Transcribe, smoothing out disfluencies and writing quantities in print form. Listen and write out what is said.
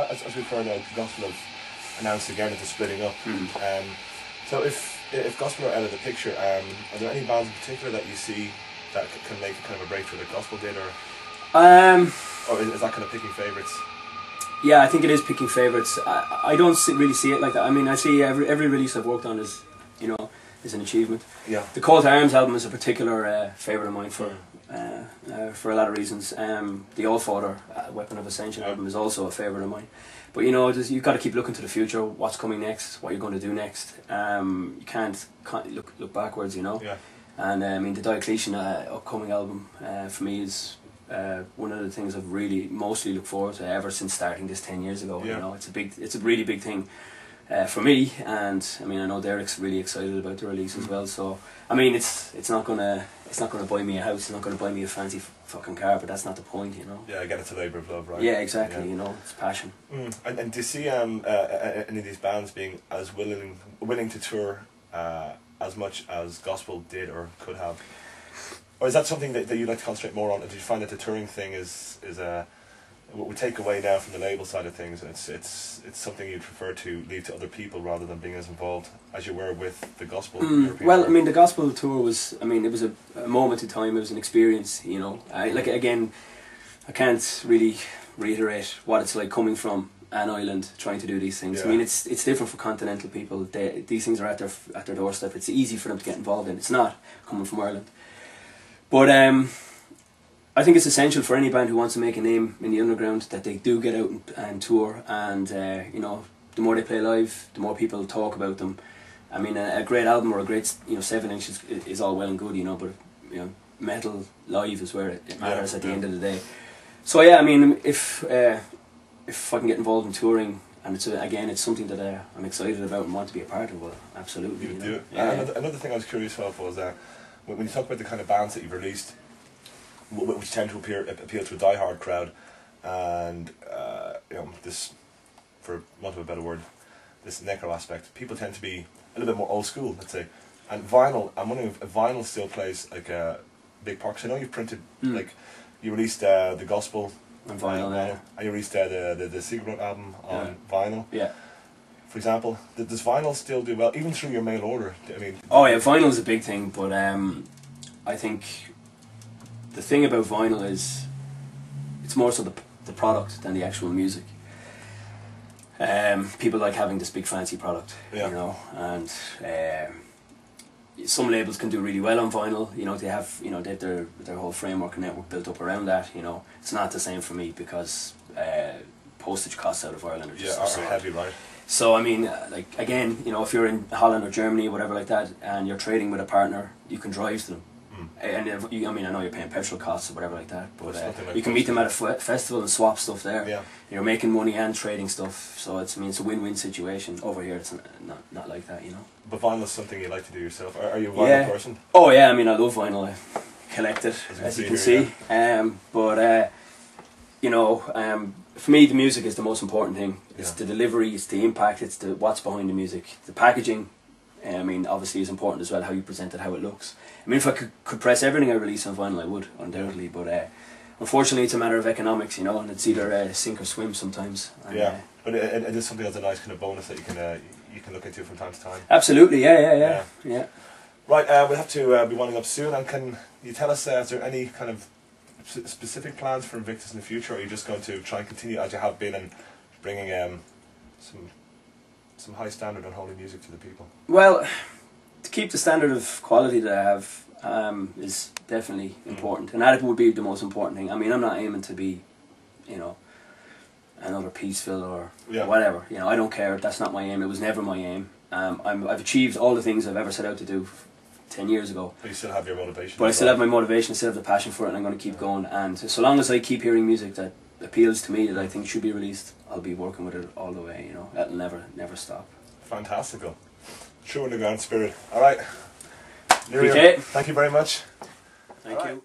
as we've heard, Gospel have announced again that they're splitting up. So if Gospel are out of the picture, are there any bands in particular that you see that can make a kind of a breakthrough that Gospel did, or is that kind of picking favourites? Yeah, I think it is picking favourites. I don't really see it like that. I mean, I see every release I've worked on is, you know, is an achievement. Yeah. The Call to Arms album is a particular favourite of mine for a lot of reasons. The All Father Weapon of Ascension album is also a favourite of mine. But you know, you've got to keep looking to the future. What's coming next? What you're going to do next? You can't look backwards. You know. Yeah. And I mean, the Diocletian upcoming album for me is one of the things I've really mostly looked forward to ever since starting this 10 years ago. Yeah. You know, it's a really big thing for me, and I mean, I know Derek's really excited about the release as well. So I mean, it's not gonna buy me a house, it's not gonna buy me a fancy fucking car, but that's not the point, you know. Yeah, again, it's a labour of love, right? Yeah, exactly. Yeah. You know, it's passion. And do you see any of these bands being as willing to tour as much as Gospel did or could have? Or is that something that you'd like to concentrate more on? Or do you find that the touring thing is what we take away now from the label side of things, and it's something you'd prefer to leave to other people rather than being as involved as you were with the Gospel? Well, I mean, the Gospel tour was, I mean, it was a moment in time, it was an experience, you know. Again, I can't really reiterate what it's like coming from an island trying to do these things. Yeah. I mean, it's different for continental people. These things are at their doorstep. It's easy for them to get involved in. It's not coming from Ireland. But I think it's essential for any band who wants to make a name in the underground that they do get out and tour, and you know, the more they play live, the more people talk about them. I mean, a great album or a great 7-inch is all well and good, you know, but you know, metal live is where it matters at the end of the day. So yeah, I mean, if I can get involved in touring, and it's something that I'm excited about and want to be a part of, well, absolutely. You do it. Yeah. Another thing I was curious about was when you talk about the kind of bands that you've released, which tend to appeal to a die-hard crowd, and you know, this, for want of a better word, this necro aspect, people tend to be a little bit more old school, let's say. And vinyl, I'm wondering if vinyl still plays like a big part. 'Cause I know you've printed, like, you released the Gospel on vinyl, and you released the Cigarette album on vinyl. Yeah. For example, does vinyl still do well, even through your mail order? I mean, oh yeah, vinyl is a big thing, but I think the thing about vinyl is it's more so the product than the actual music. People like having this big fancy product, you know, and some labels can do really well on vinyl. You know, they have their whole framework and network built up around that. You know, it's not the same for me because postage costs out of Ireland are just are heavy, right? So I mean, like, again, you know, if you're in Holland or Germany or whatever like that, and you're trading with a partner, you can drive to them. And I mean, I know you're paying petrol costs or whatever like that, but like you can meet them at a festival and swap stuff there. Yeah. You're making money and trading stuff, so it's a win-win situation. Over here, it's not like that, you know. But vinyl is something you like to do yourself. Are you a vinyl person? Oh yeah, I mean, I love vinyl. I collect it, as you can see. But you know, for me, the music is the most important thing. It's the delivery, it's the impact, it's what's behind the music, the packaging. I mean, obviously, is important as well, how you present it, how it looks. I mean, if I could press everything I release on vinyl, I would, undoubtedly. But unfortunately, it's a matter of economics, you know, and it's either sink or swim sometimes. And, but it is something that's a nice kind of bonus that you can look into from time to time. Absolutely, yeah. Right, we'll have to be winding up soon. And can you tell us, is there any kind of specific plans for Invictus in the future, or are you just going to try and continue as you have been and bringing some high standard and holy music to the people? Well, to keep the standard of quality that I have is definitely important, and that would be the most important thing. I mean, I'm not aiming to be, you know, another Peaceville or whatever. You know, I don't care. That's not my aim. It was never my aim. I've achieved all the things I've ever set out to do 10 years ago. But you still have your motivation. But I still have my motivation. I still have the passion for it, and I'm going to keep going. And so long as I keep hearing music that appeals to me, that I think should be released, I'll be working with it all the way, you know. That'll never stop. Fantastical. True underground spirit. Alright. Okay. Thank you very much. Thank you.